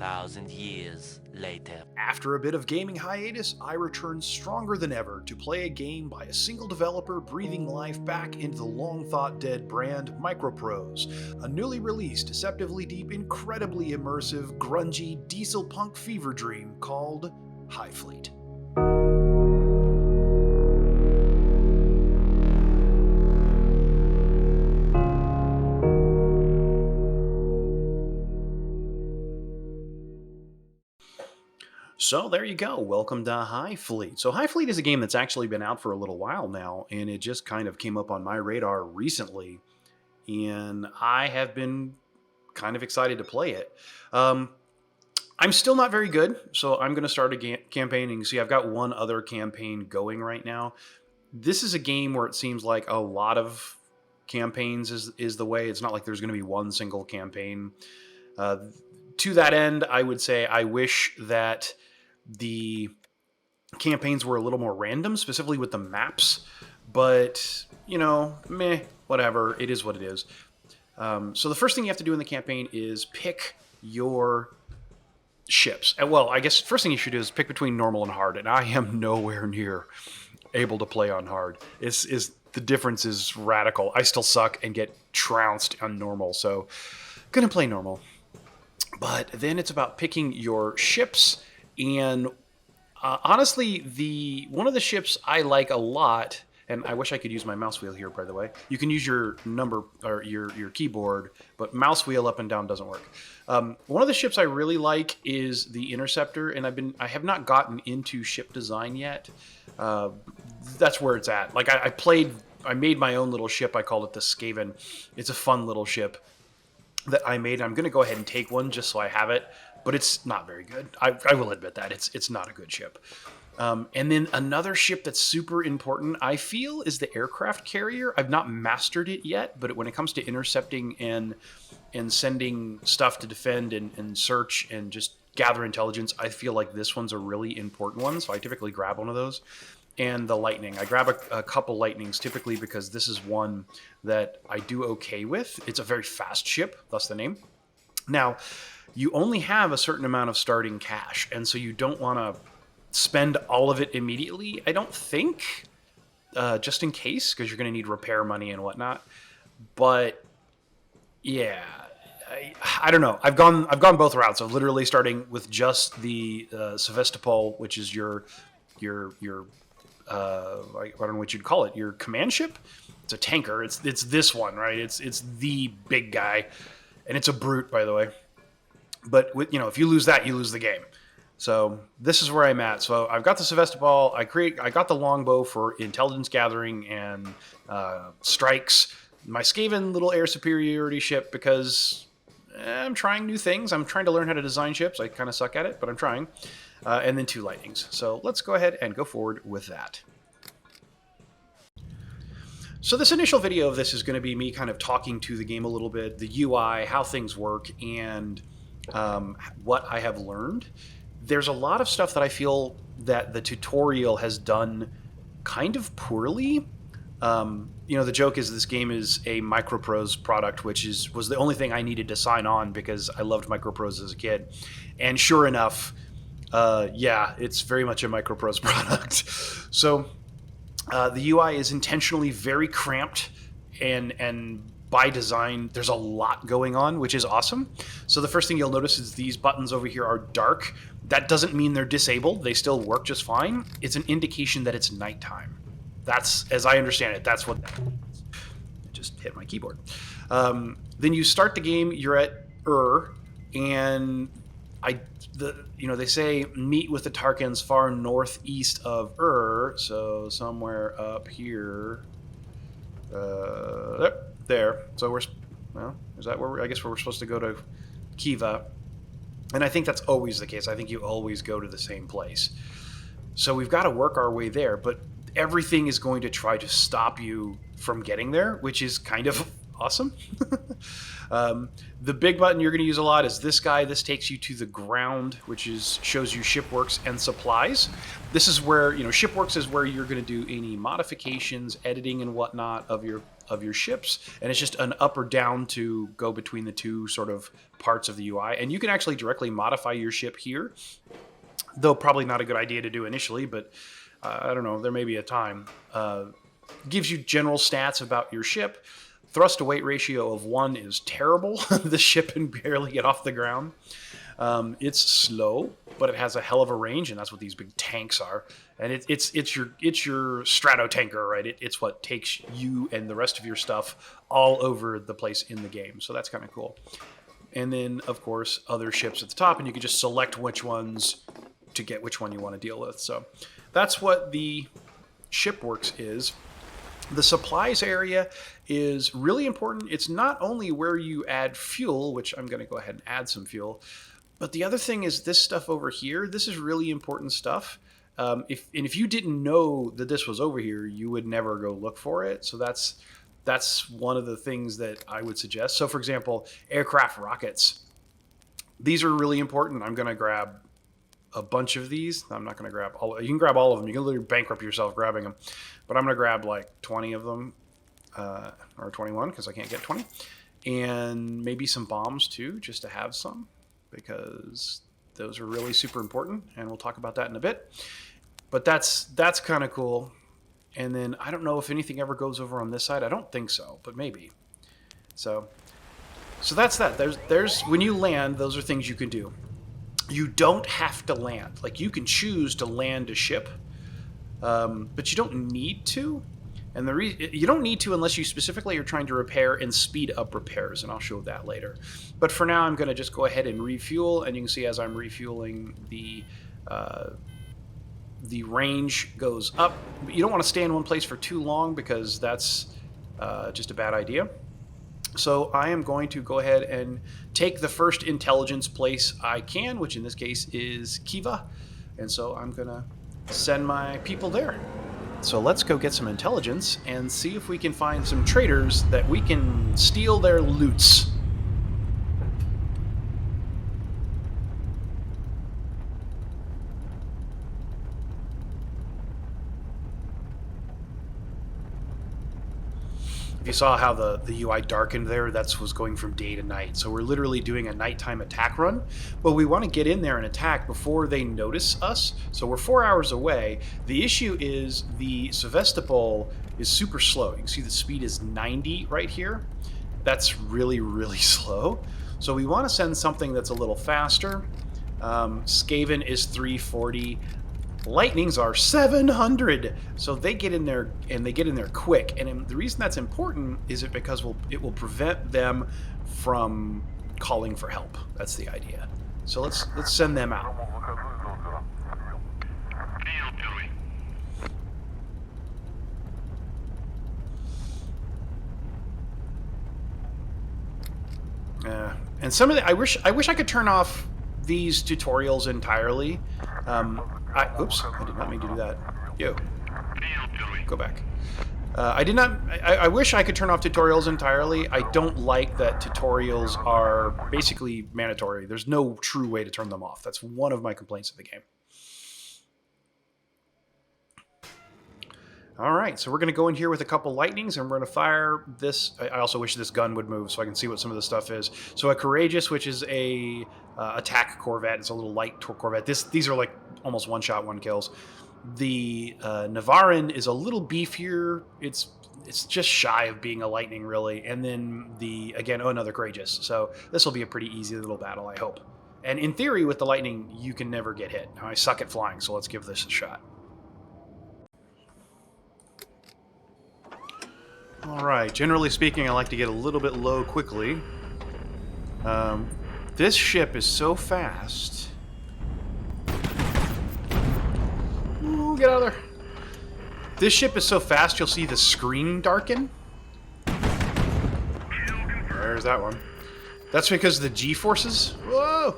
1,000 years later. After a bit of gaming hiatus, I returned stronger than ever to play a game by a single developer breathing life back into the long-thought-dead brand Microprose, a newly released, deceptively deep, incredibly immersive, grungy, diesel punk fever dream called Highfleet. So there you go. Welcome to Highfleet. So Highfleet is a game that's actually been out for a little while now, and it just kind of came up on my radar recently, and I have been kind of excited to play it. I'm still not very good, so I'm going to start a campaign, and you can see I've got one other campaign going right now. This is a game where it seems like a lot of campaigns is the way. It's not like there's going to be one single campaign. To that end, I would say I wish that the campaigns were a little more random, specifically with the maps, but meh, whatever. It is what it is. So the first thing you have to do in the campaign is pick your ships. Well, I guess first thing you should do is pick between normal and hard, and I am nowhere near able to play on hard. The difference is radical. I still suck and get trounced on normal, so gonna play normal. But then it's about picking your ships, and honestly, one of the ships I like a lot, and I wish I could use my mouse wheel here, by the way. You can use your number or your keyboard, but mouse wheel up and down doesn't work. One of the ships I really like is the Interceptor, and I have not gotten into ship design yet. That's where it's at. Like I made my own little ship. I called it the Skaven. It's a fun little ship that I made. I'm going to go ahead and take one just so I have it, but it's not very good. I will admit that. It's not a good ship. And then another ship that's super important, I feel, is the aircraft carrier. I've not mastered it yet, but when it comes to intercepting and sending stuff to defend and search and just gather intelligence, I feel like this one's a really important one, so I typically grab one of those. And the Lightning. I grab a couple Lightnings typically because this is one that I do okay with. It's a very fast ship, thus the name. Now, you only have a certain amount of starting cash, and so you don't want to spend all of it immediately, I don't think, just in case, because you're going to need repair money and whatnot. But yeah, I don't know. I've gone both routes of literally starting with just the Sevastopol, which is your I don't know what you'd call it, your command ship. It's a tanker. It's this one, right? It's the big guy, and it's a brute, by the way. But if you lose that, you lose the game. So this is where I'm at. So I've got the Sevastopol. I got the longbow for intelligence gathering and strikes. My Skaven little air superiority ship because I'm trying new things. I'm trying to learn how to design ships. I kind of suck at it, but I'm trying. And then 2 Lightnings. So let's go ahead and go forward with that. So this initial video of this is going to be me kind of talking to the game a little bit, the UI, how things work, and what I have learned. There's a lot of stuff that I feel that the tutorial has done kind of poorly. The joke is this game is a Microprose product, which was the only thing I needed to sign on because I loved Microprose as a kid. And sure enough, it's very much a Microprose product. So the UI is intentionally very cramped, and by design, there's a lot going on, which is awesome. So the first thing you'll notice is these buttons over here are dark. That doesn't mean they're disabled. They still work just fine. It's an indication that it's nighttime. That's, as I understand it, that's what that means. I just hit my keyboard. Then you start the game, you're at and they say meet with the Tarkans far northeast of so somewhere up here. There. So is that where I guess we're supposed to go to Kiva? And I think that's always the case. I think you always go to the same place. So we've got to work our way there, but everything is going to try to stop you from getting there, which is kind of awesome. The big button you're going to use a lot is this guy. This takes you to the ground, which shows you shipworks and supplies. This is where, shipworks is where you're going to do any modifications, editing and whatnot of your ships, and it's just an up or down to go between the two sort of parts of the UI. And you can actually directly modify your ship here, though probably not a good idea to do initially, but I don't know, there may be a time. Gives you general stats about your ship. Thrust to weight ratio of 1 is terrible. The ship can barely get off the ground. It's slow, but it has a hell of a range, and that's what these big tanks are. And it's your strato tanker, right? It's what takes you and the rest of your stuff all over the place in the game. So that's kind of cool. And then, of course, other ships at the top, and you can just select which ones to get which one you want to deal with. So that's what the shipworks is. The supplies area is really important. It's not only where you add fuel, which I'm going to go ahead and add some fuel, but the other thing is this stuff over here. This is really important stuff. If you didn't know that this was over here, you would never go look for it. So that's one of the things that I would suggest. So for example, aircraft rockets. These are really important. I'm going to grab a bunch of these. I'm not going to grab all. You can grab all of them. You can literally bankrupt yourself grabbing them. But I'm going to grab like 20 of them, or 21 because I can't get 20. And maybe some bombs too, just to have some, because those are really super important. And we'll talk about that in a bit. But that's kind of cool. And then I don't know if anything ever goes over on this side. I don't think so, but maybe. So that's that. There's when you land, those are things you can do. You don't have to land. Like, you can choose to land a ship, but you don't need to. And you don't need to unless you specifically are trying to repair and speed up repairs, and I'll show that later. But for now, I'm going to just go ahead and refuel, and you can see as I'm refueling, the range goes up. But you don't want to stay in one place for too long because that's just a bad idea. So I am going to go ahead and take the first intelligence place I can, which in this case is Kiva. And so I'm going to send my people there. So let's go get some intelligence and see if we can find some traders that we can steal their loots. If you saw how the UI darkened there, that was going from day to night. So we're literally doing a nighttime attack run, but we want to get in there and attack before they notice us. So we're 4 hours away. The issue is the Sevastopol is super slow. You can see the speed is 90 right here. That's really, really slow. So we want to send something that's a little faster. Skaven is 340. Lightnings are 700, so they get in there, and they get in there quick. And the reason that's important is because it will prevent them from calling for help. That's the idea. So let's send them out. And some of the I wish I could turn off these tutorials entirely. Oops, I did not mean to do that. Yo, go back. I wish I could turn off tutorials entirely. I don't like that tutorials are basically mandatory. There's no true way to turn them off. That's one of my complaints of the game. All right, so we're going to go in here with a couple lightnings, and we're going to fire this. I also wish this gun would move so I can see what some of the stuff is. So a Courageous, which is a attack corvette. It's a little light corvette. These are like almost one-shot, one kills. The Navarin is a little beefier. It's just shy of being a lightning, really. And then another Courageous. So this will be a pretty easy little battle, I hope. And in theory, with the lightning, you can never get hit. Now, I suck at flying, so let's give this a shot. Alright, generally speaking, I like to get a little bit low quickly. This ship is so fast. Ooh, get out of there. This ship is so fast, you'll see the screen darken. There's that one. That's because of the G-forces. Whoa!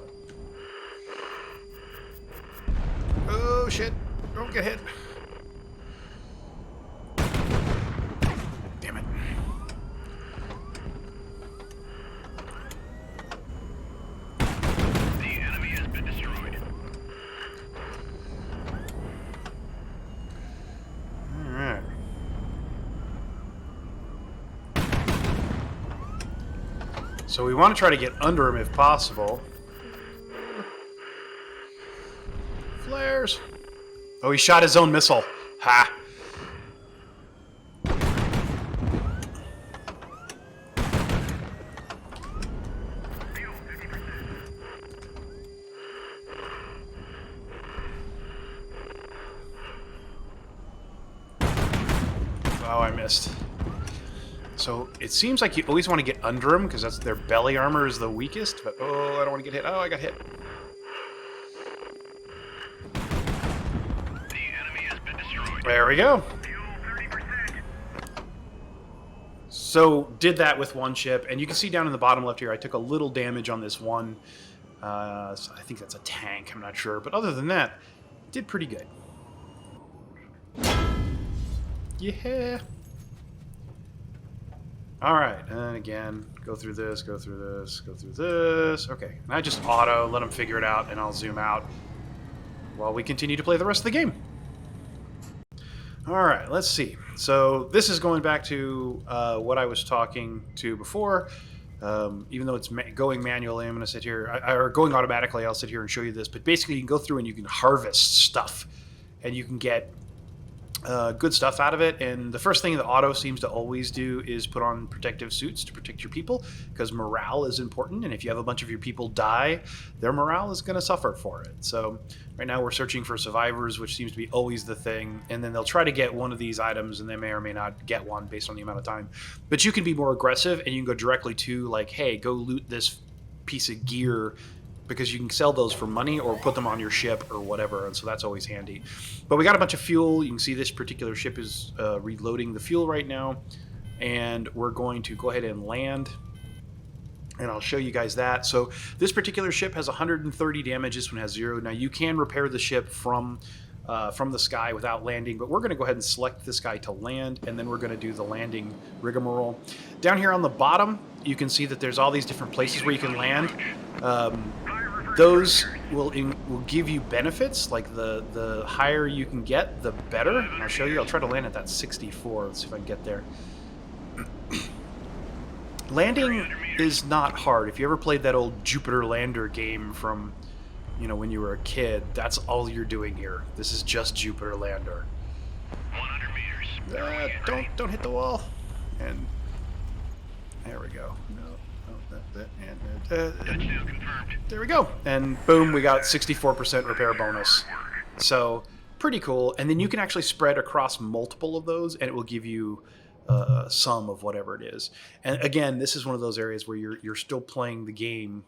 Oh, shit. Don't get hit. So we want to try to get under him if possible. Flares. Oh, he shot his own missile. Ha! Oh, I missed. So it seems like you always want to get under them because that's their belly armor is the weakest. But oh, I don't want to get hit. Oh, I got hit. The enemy has been destroyed. There we go. Fuel 30%. So did that with one ship, and you can see down in the bottom left here, I took a little damage on this one. So I think that's a tank. I'm not sure, but other than that, did pretty good. Yeah. All right, and again, go through this, go through this, go through this. Okay, and I just auto, let them figure it out, and I'll zoom out while we continue to play the rest of the game. All right, let's see. So this is going back to what I was talking to before. Even though it's going manually, I'm going to sit here, or going automatically, I'll sit here and show you this. But basically, you can go through and you can harvest stuff, and you can get good stuff out of it. And the first thing that auto seems to always do is put on protective suits to protect your people, because morale is important. And if you have a bunch of your people die, their morale is going to suffer for it. So right now we're searching for survivors, which seems to be always the thing. And then they'll try to get one of these items, and they may or may not get one based on the amount of time. But you can be more aggressive, and you can go directly to, like, hey, go loot this piece of gear, because you can sell those for money or put them on your ship or whatever, and so that's always handy. But we got a bunch of fuel. You can see this particular ship is reloading the fuel right now, and we're going to go ahead and land, and I'll show you guys that. So this particular ship has 130 damage. This one has 0. Now you can repair the ship from the sky without landing, but we're going to go ahead and select this guy to land, and then we're going to do the landing rigmarole. Down here on the bottom, you can see that there's all these different places where you can land. Those will give you benefits. Like the higher you can get, the better. I'll show you. I'll try to land at that 64. Let's see if I can get there. Landing is not hard. If you ever played that old Jupiter Lander game from, you know, when you were a kid, that's all you're doing here. This is just Jupiter Lander. 100 meters. Don't hit the wall. And there we go. Touchdown confirmed. There we go. And boom, we got 64% repair bonus. So pretty cool. And then you can actually spread across multiple of those, and it will give you some of whatever it is. And again, this is one of those areas where you're still playing the game.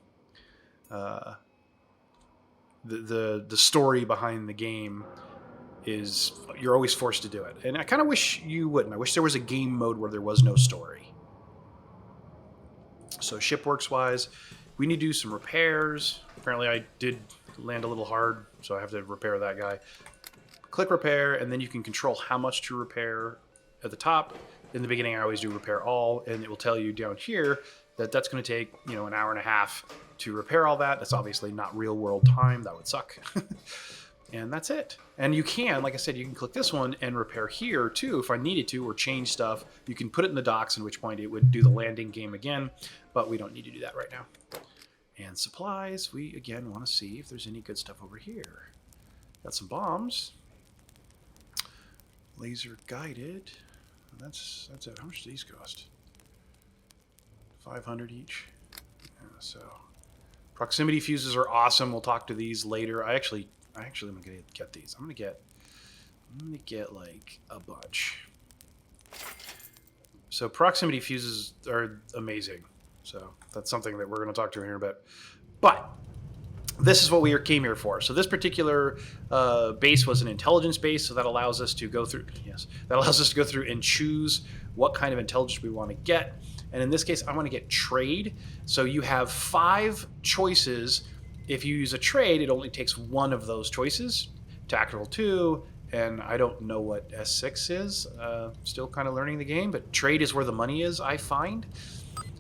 The story behind the game is you're always forced to do it. And I kind of wish you wouldn't. I wish there was a game mode where there was no story. So shipworks wise, we need to do some repairs. Apparently I did land a little hard, so I have to repair that guy. Click repair, and then you can control how much to repair at the top. In the beginning, I always do repair all, and it will tell you down here that that's going to take, you know, an hour and a half to repair all that. That's obviously not real world time. That would suck. And that's it. And you can, like I said, you can click this one and repair here too if I needed to, or change stuff. You can put it in the docks, in which point it would do the landing game again, but we don't need to do that right now. And supplies, we again want to see if there's any good stuff over here. Got some bombs. Laser guided. That's it. How much do these cost? 500 each. Yeah, so proximity fuses are awesome. We'll talk to these later. I actually am gonna get these. I'm gonna get like a bunch. So proximity fuses are amazing. So that's something that we're going to talk to in here a bit. But this is what we came here for. So this particular base was an intelligence base, so that allows us to go through. Yes, that allows us to go through and choose what kind of intelligence we want to get. And in this case, I want to get trade. So you have 5 choices. If you use a trade, it only takes one of those choices. Tactical 2, and I don't know what S6 is. Still kind of learning the game, but trade is where the money is, I find.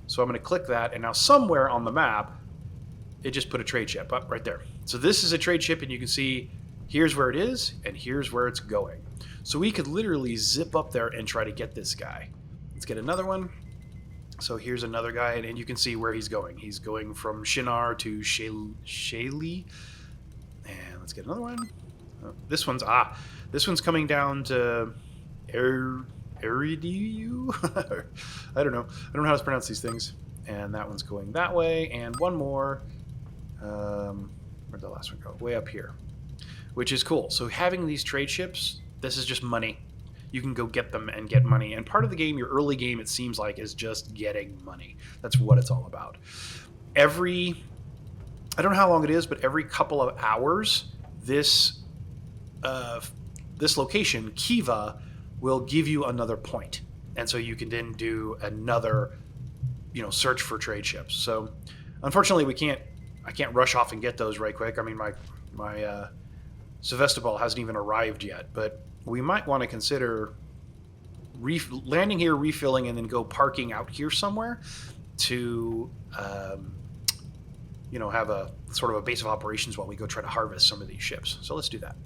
So I'm going to click that, and now somewhere on the map, it just put a trade ship up right there. So this is a trade ship, and you can see here's where it is, and here's where it's going. So we could literally zip up there and try to get this guy. Let's get another one. So here's another guy, and you can see where he's going. He's going from Shinar to Shaley. And let's get another one. Oh, this one's coming down to Eridiu. I don't know how to pronounce these things. And that one's going that way, and one more. Where'd the last one go? Way up here, which is cool. So having these trade ships, this is just money. You can go get them and get money. And part of the game, your early game, it seems like, is just getting money. That's what it's all about. I don't know how long it is, but every couple of hours, this location, Kiva, will give you another point. And so you can then do another, search for trade ships. So unfortunately, I can't rush off and get those right quick. I mean, my Sevastopol hasn't even arrived yet, but we might want to consider landing here, refilling, and then go parking out here somewhere to, have a sort of a base of operations while we go try to harvest some of these ships. So let's do that.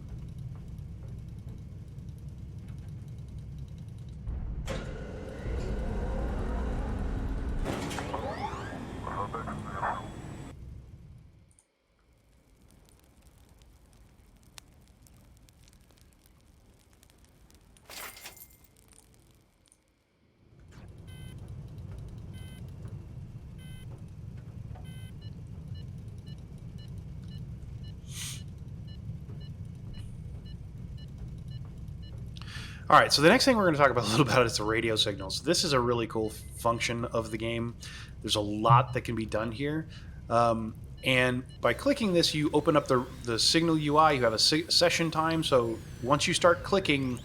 All right, so the next thing we're going to talk about a little bit is the radio signals. This is a really cool function of the game. There's a lot that can be done here. And by clicking this, you open up the signal UI. You have a session time, so once you start clicking,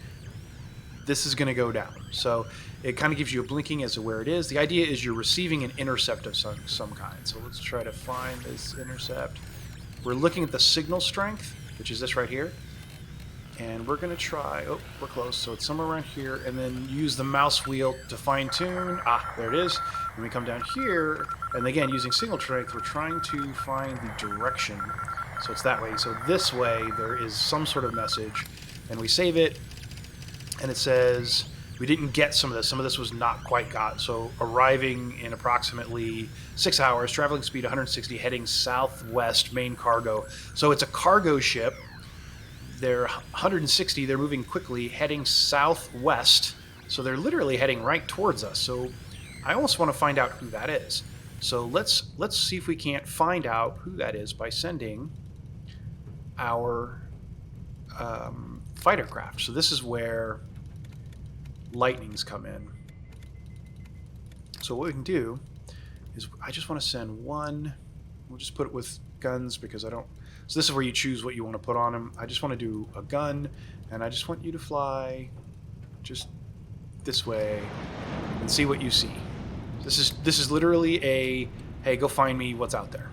this is going to go down. So it kind of gives you a blinking as to where it is. The idea is you're receiving an intercept of some kind. So let's try to find this intercept. We're looking at the signal strength, which is this right here. And we're going to try, we're close, so it's somewhere around here, and then use the mouse wheel to fine tune. There it is. And we come down here, and again, using signal strength, we're trying to find the direction. So it's that way. So this way, there is some sort of message, and we save it, and it says, we didn't get some of this. Some of this was not quite got. So arriving in approximately 6 hours, traveling speed 160, heading southwest, main cargo. So it's a cargo ship. They're 160, they're moving quickly, heading southwest, so they're literally heading right towards us. So I almost want to find out who that is. So let's see if we can't find out who that is by sending our fighter craft. So this is where lightnings come in. So what we can do is I just want to send one. We'll just put it with guns because I don't... So this is where you choose what you want to put on them. I just want to do a gun, and I just want you to fly just this way and see what you see. This is literally a, hey, go find me what's out there.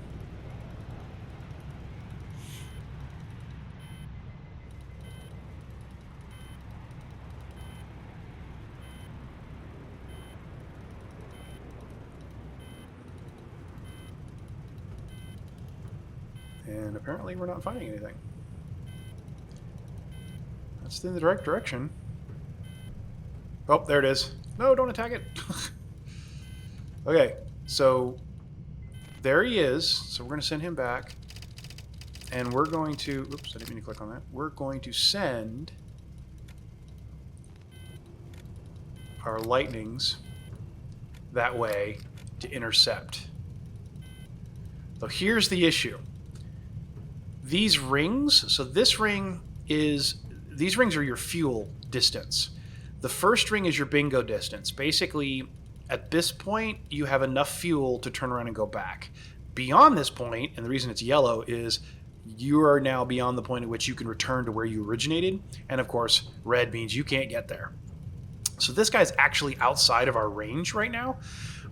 And apparently we're not finding anything. That's in the right direction. Oh, there it is. No, don't attack it. Okay, so there he is. So we're going to send him back. And we're going to... Oops, I didn't mean to click on that. We're going to send our lightnings that way to intercept. So here's the issue. These rings, so this ring is, these rings are your fuel distance. The first ring is your bingo distance. Basically, at this point, you have enough fuel to turn around and go back. Beyond this point, and the reason it's yellow is you are now beyond the point at which you can return to where you originated. And of course, red means you can't get there. So this guy's actually outside of our range right now,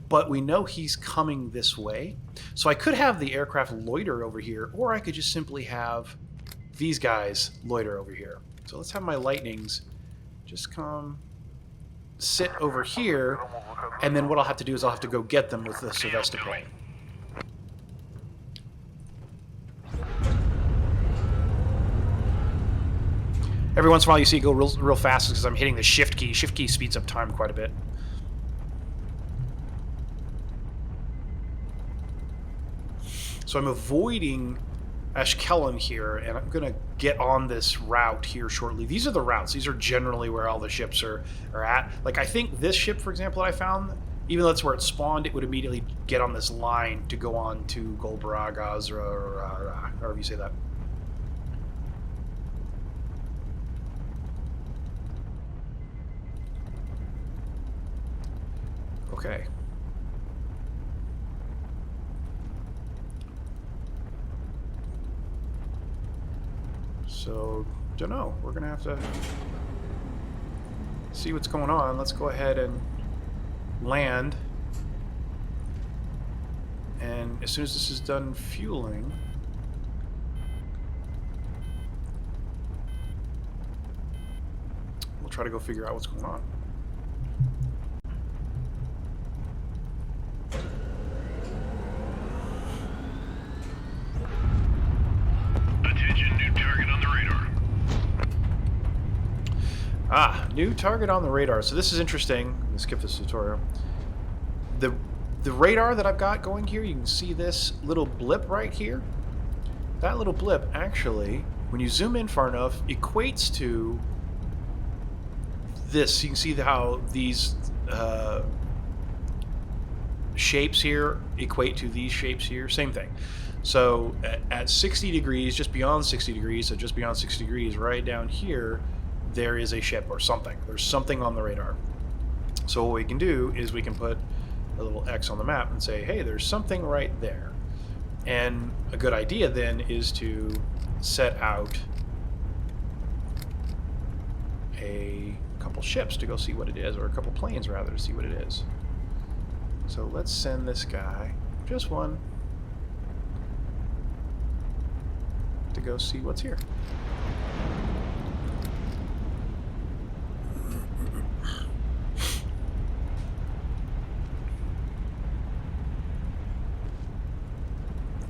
but we know he's coming this way. So I could have the aircraft loiter over here, or I could just simply have these guys loiter over here. So let's have my lightnings just come sit over here, and then what I'll have to do is I'll have to go get them with the Sevastopol. Every once in a while you see it go real fast because I'm hitting the shift key. Shift key speeds up time quite a bit. So I'm avoiding Ashkelon here, and I'm going to get on this route here shortly. These are the routes. These are generally where all the ships are at. Like, I think this ship, for example, that I found, even though that's where it spawned, it would immediately get on this line to go on to Golbaragaz, or however you say that. Okay. So, don't know. We're going to have to see what's going on. Let's go ahead and land. And as soon as this is done fueling, we'll try to go figure out what's going on. Attention, new target on the radar. Ah, new target on the radar. So this is interesting. Let me skip this tutorial. The radar that I've got going here, you can see this little blip right here. That little blip, actually, when you zoom in far enough, equates to this. You can see how these shapes here equate to these shapes here. Same thing. So at 60 degrees, just beyond 60 degrees, so just beyond 60 degrees, right down here, there is a ship or something. There's something on the radar. So what we can do is we can put a little X on the map and say, hey, there's something right there. And a good idea then is to set out a couple ships to go see what it is, or a couple planes rather, to see what it is. So let's send this guy, just one, to go see what's here.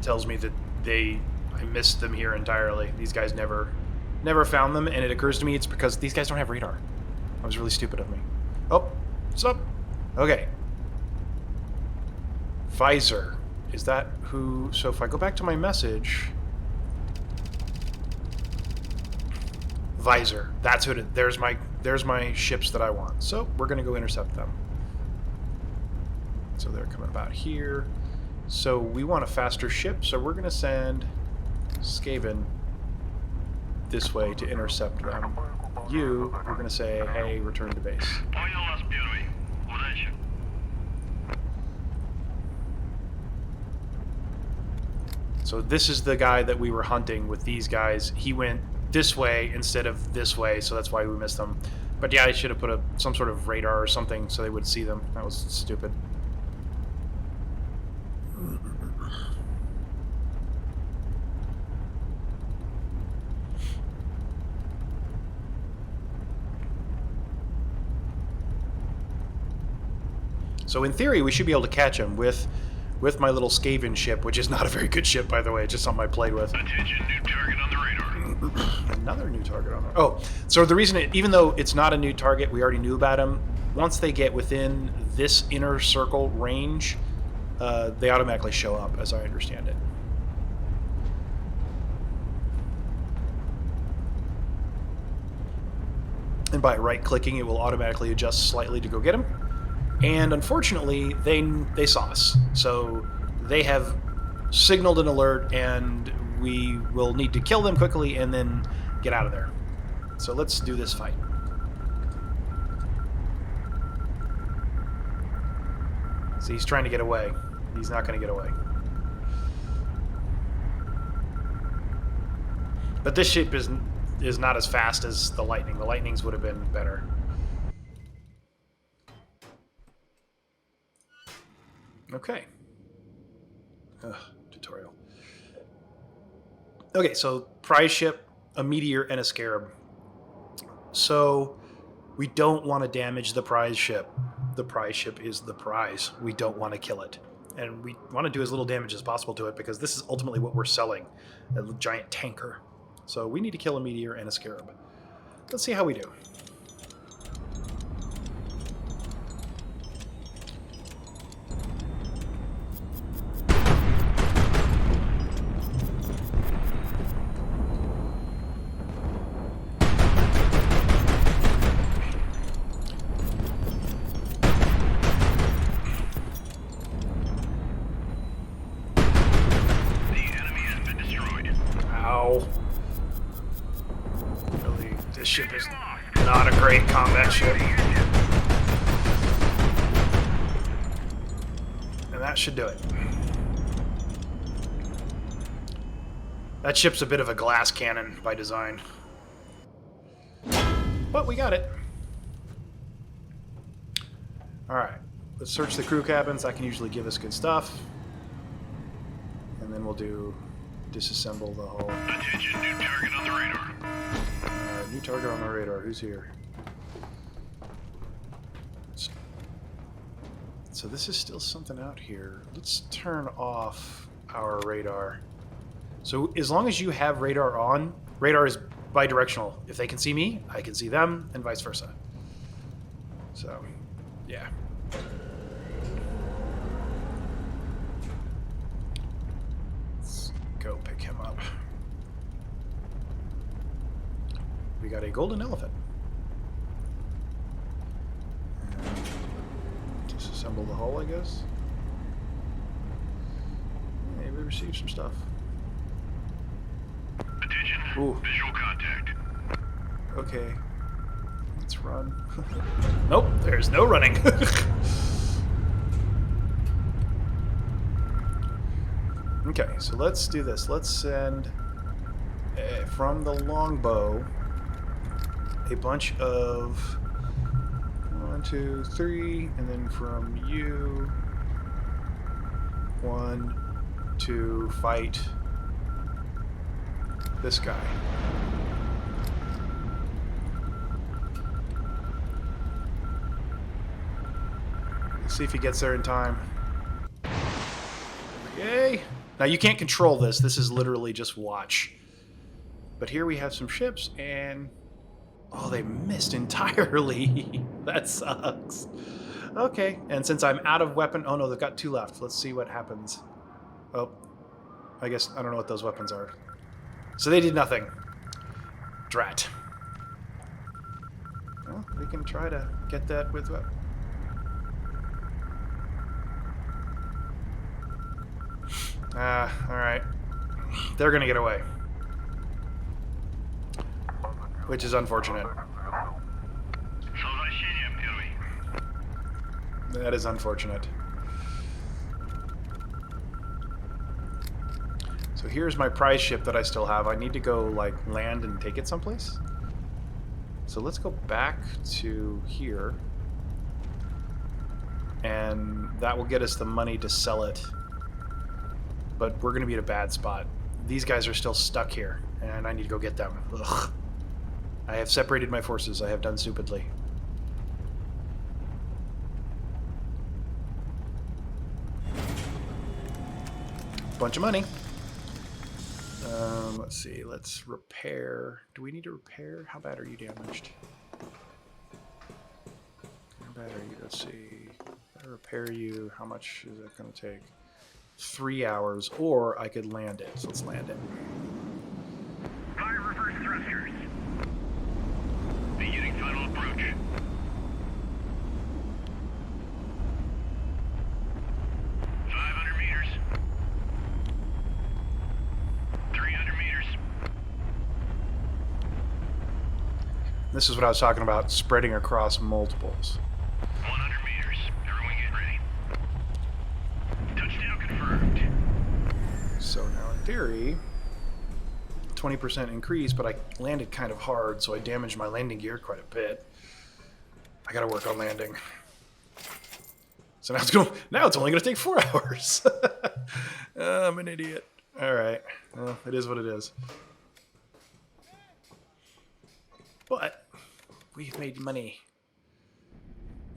Tells me that I missed them here entirely. These guys never found them, and it occurs to me it's because these guys don't have radar. That was really stupid of me. Oh, stop. Okay. Visor. Is that who? So if I go back to my message, Visor. That's who it is. There's my ships that I want. So we're gonna go intercept them. So they're coming about here. So we want a faster ship, so we're going to send Skaven this way to intercept them. You, we're going to say, hey, return to base. So this is the guy that we were hunting with these guys. He went this way instead of this way, so that's why we missed them. But yeah, I should have put some sort of radar or something so they would see them. That was stupid. So in theory, we should be able to catch him with my little Skaven ship, which is not a very good ship, by the way. It's just something I played with. Attention, new target on the radar. Another new target on there. Oh, so the reason, even though it's not a new target, we already knew about him. Once they get within this inner circle range, they automatically show up, as I understand it. And by right-clicking, it will automatically adjust slightly to go get him. And unfortunately, they saw us. So they have signaled an alert, and we will need to kill them quickly and then get out of there. So let's do this fight. See, he's trying to get away. He's not going to get away. But this ship is not as fast as the Lightning. The Lightnings would have been better. Okay. Tutorial. Okay, so prize ship, a meteor, and a scarab. So we don't want to damage the prize ship. The prize ship is the prize. We don't want to kill it. And we want to do as little damage as possible to it because this is ultimately what we're selling, a giant tanker. So we need to kill a meteor and a scarab. Let's see how we do. Ow. Really, this ship is not a great combat ship. And that should do it. That ship's a bit of a glass cannon by design. But we got it. Alright. Let's search the crew cabins. That can usually give us good stuff. And then we'll do disassemble the hull. Attention, new target on the radar. New target on the radar. Who's here? So this is still something out here. Let's turn off our radar. So as long as you have radar on, radar is bidirectional. If they can see me, I can see them, and vice versa. So, yeah. Let's go pick him up. We got a golden elephant. Disassemble the hull, I guess. Maybe we received some stuff. Attention, Ooh. visual contact. Okay. Let's run. Nope, there's no running. Okay, so let's do this. Let's send from the longbow a bunch of 1, 2, 3, and then from you 1 to fight this guy. Let's see if he gets there in time. Okay. Now you can't control this. This is literally just watch. But here we have some ships and... oh, they missed entirely. That sucks. Okay, and since I'm out of weapon... oh no, they've got 2 left. Let's see what happens. Oh, I guess I don't know what those weapons are. So they did nothing. Drat. Well, we can try to get that with... alright. They're gonna get away. Which is unfortunate. That is unfortunate. So here's my prize ship that I still have. I need to go, like, land and take it someplace. So let's go back to here. And that will get us the money to sell it. But we're going to be at a bad spot. These guys are still stuck here, and I need to go get them. Ugh. I have separated my forces. I have done stupidly. Bunch of money. Let's see. Let's repair. Do we need to repair? How bad are you damaged? How bad are you? Let's see. If I repair you, how much is that going to take? 3 hours, or I could land it. So let's land it. Fire reverse thrusters. Beginning final approach. 500 meters. 300 meters. This is what I was talking about, spreading across multiples. 100 meters. Everyone get ready. Touchdown confirmed. So now in theory, 20% increase, but I landed kind of hard, so I damaged my landing gear quite a bit. I gotta work on landing. So now it's only gonna take 4 hours. I'm an idiot. Alright. Well, it is what it is. But we've made money.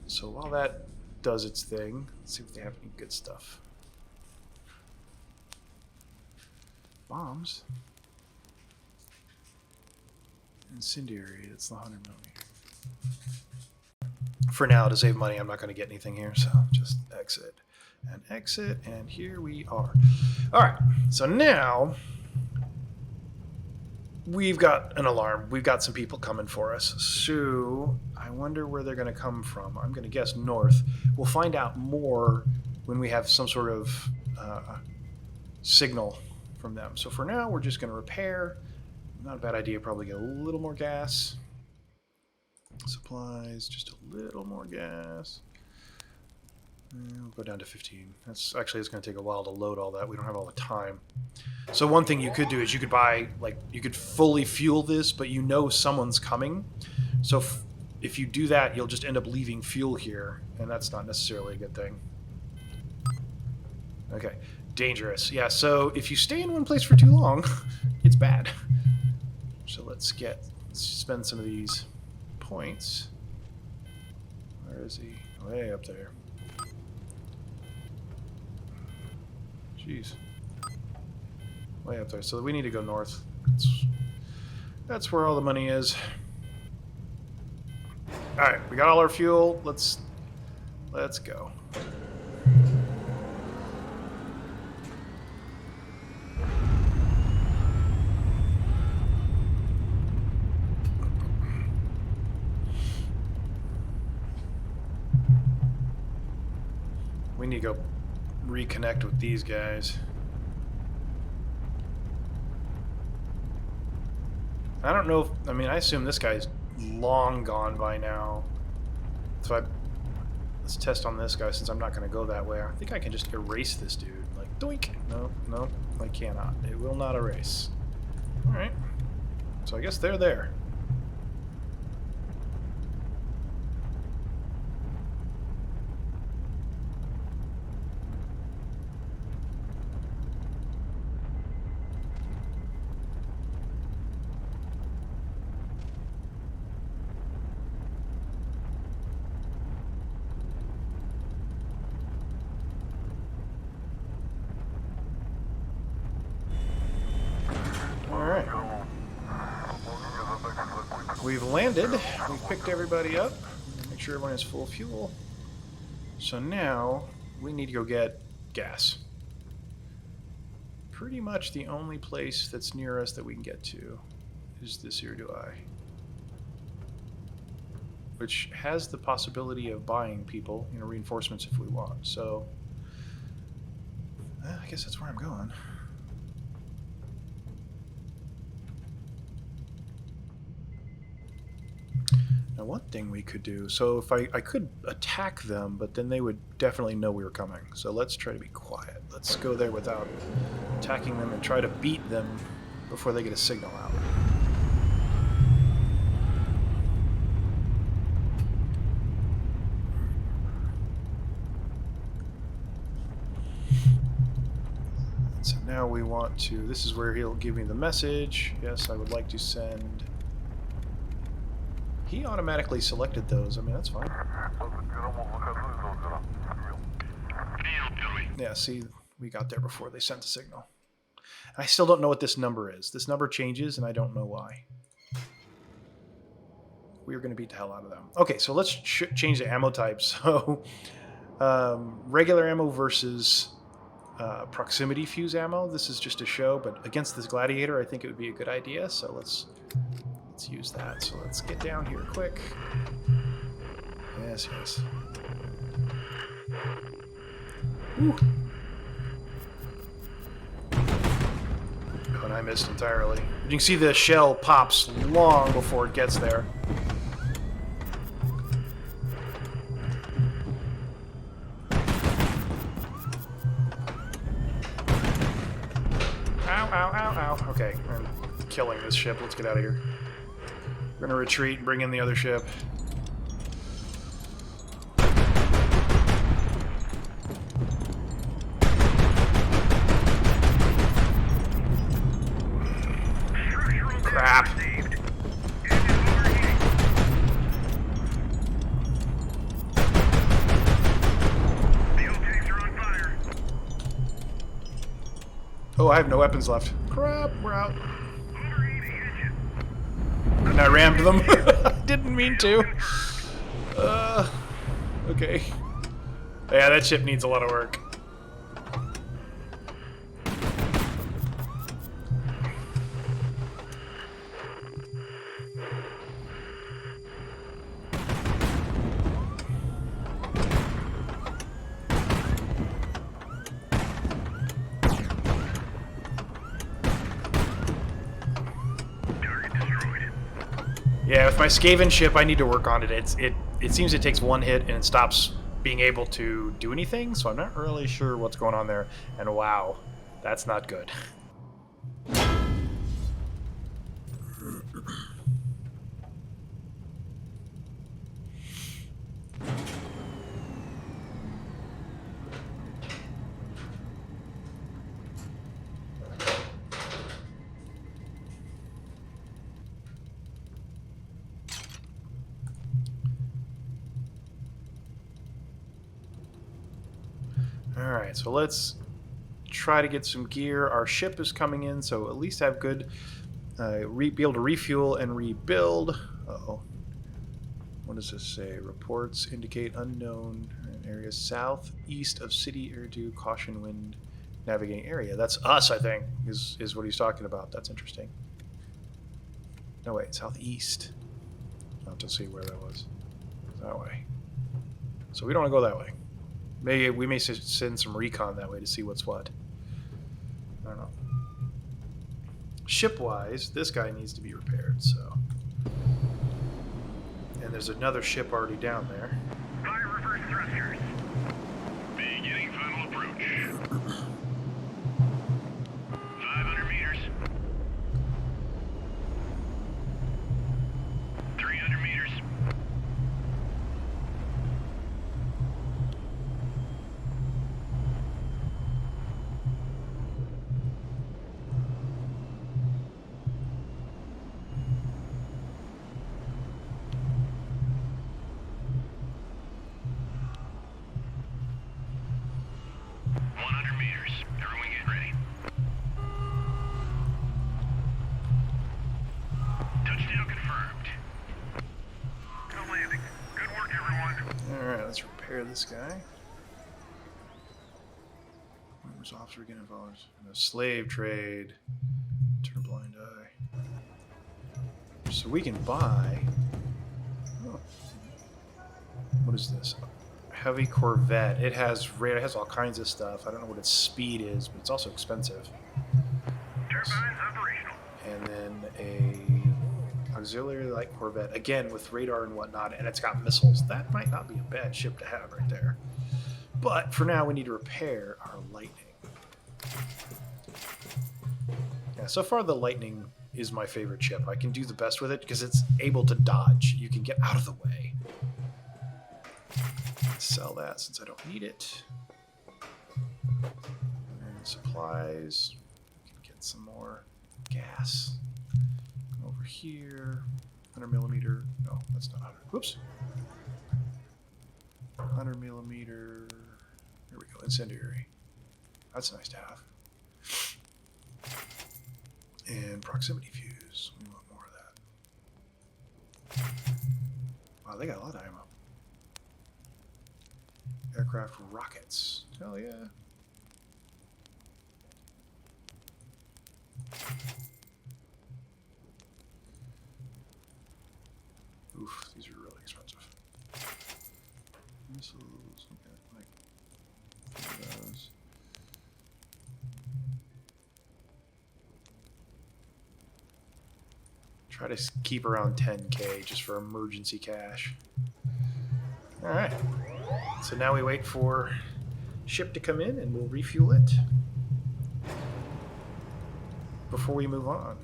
So while that does its thing, let's see if they have any good stuff. Bombs. Incendiary, that's the 100 millimeter. For now, to save money, I'm not going to get anything here, so just exit. And exit, and here we are. Alright, so now we've got an alarm. We've got some people coming for us. So I wonder where they're going to come from. I'm going to guess north. We'll find out more when we have some sort of signal from them. So for now, we're just going to repair. Not a bad idea. Probably get a little more gas. Supplies, just a little more gas. We'll go down to 15. That's actually, it's going to take a while to load all that. We don't have all the time. So one thing you could do is you could buy, like, you could fully fuel this, but you know someone's coming. So if you do that, you'll just end up leaving fuel here, and that's not necessarily a good thing. Okay, dangerous. Yeah, so if you stay in one place for too long, it's bad. So let's spend some of these points. Where is he? Way up there. Jeez. Way up there. So we need to go north. That's where all the money is. Alright, we got all our fuel. Let's go. We need to go reconnect with these guys. I don't know if, I mean, I assume this guy's long gone by now. So let's test on this guy since I'm not going to go that way. I think I can just erase this dude. Like, doink. No, I cannot. It will not erase. Alright. So I guess they're there. We've landed. We've picked everybody up. Make sure everyone has full fuel. So now we need to go get gas. Pretty much the only place that's near us that we can get to is this Irdui, which has the possibility of buying people, reinforcements if we want. So I guess that's where I'm going. Now, one thing we could do, so if I could attack them, but then they would definitely know we were coming. So let's try to be quiet. Let's go there without attacking them and try to beat them before they get a signal out. So now we want to, this is where he'll give me the message. Yes, I would like to send... He automatically selected those. I mean, that's fine. Yeah, see, we got there before they sent the signal. I still don't know what this number is. This number changes, and I don't know why. We're going to beat the hell out of them. Okay, so let's change the ammo type. So, regular ammo versus proximity fuse ammo. This is just a show, but against this gladiator, I think it would be a good idea. So let's use that. So let's get down here quick. Yes. Woo. Oh, and I missed entirely. You can see the shell pops long before it gets there. Ow. Okay, I'm killing this ship. Let's get out of here. We're gonna retreat and bring in the other ship. Crap. Oh, I have no weapons left. Crap, we're out. And I rammed them. I didn't mean to. Okay. Yeah, that ship needs a lot of work. Yeah, with my Skaven ship, I need to work on it. It seems it takes one hit and it stops being able to do anything, so I'm not really sure what's going on there. And wow, that's not good. Alright, so let's try to get some gear. Our ship is coming in, so at least have good... be able to refuel and rebuild. Uh-oh. What does this say? Reports indicate unknown areas southeast of city Urdu, caution wind navigating area. That's us, I think, is what he's talking about. That's interesting. No, wait, southeast. I'll have to see where that was. That way. So we don't want to go that way. Maybe we may send some recon that way to see what's what. I don't know. Ship-wise, this guy needs to be repaired, so... And there's another ship already down there. Fire reverse thrusters. Beginning final approach. 500 meters. 300 meters. This guy. Members officer get involved in a slave trade. Turn a blind eye. So we can buy. Oh. What is this? Heavy Corvette. It has all kinds of stuff. I don't know what its speed is, but it's also expensive. Turbines operational. And then a auxiliary light Corvette, again with radar and whatnot, and it's got missiles. That might not be a bad ship to have right there. But for now, we need to repair our Lightning. Yeah, so far the Lightning is my favorite ship. I can do the best with it because it's able to dodge. You can get out of the way. Sell that since I don't need it. And supplies. We can get some more gas. Over here, 100 millimeter. No, that's not 100. Whoops. 100 millimeter. Here we go. Incendiary. That's nice to have. And proximity fuse. We want more of that. Wow, they got a lot of ammo. Aircraft rockets. Hell yeah. Oof, these are really expensive. Missiles, okay, like those. Try to keep around 10K just for emergency cash. Alright, so now we wait for ship to come in and we'll refuel it before we move on.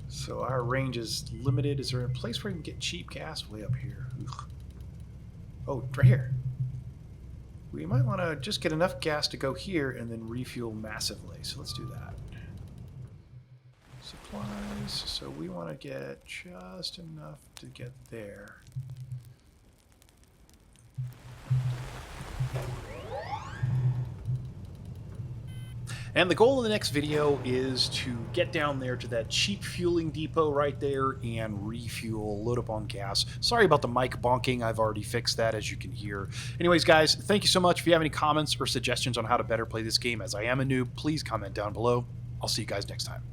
So our range is limited. Is there a place where we can get cheap gas? Way up here. Ugh. Oh, right here. We might want to just get enough gas to go here and then refuel massively. So let's do that. Supplies. So we want to get just enough to get there. And the goal in the next video is to get down there to that cheap fueling depot right there and refuel, load up on gas. Sorry about the mic bonking. I've already fixed that, as you can hear. Anyways, guys, thank you so much. If you have any comments or suggestions on how to better play this game, as I am a noob, please comment down below. I'll see you guys next time.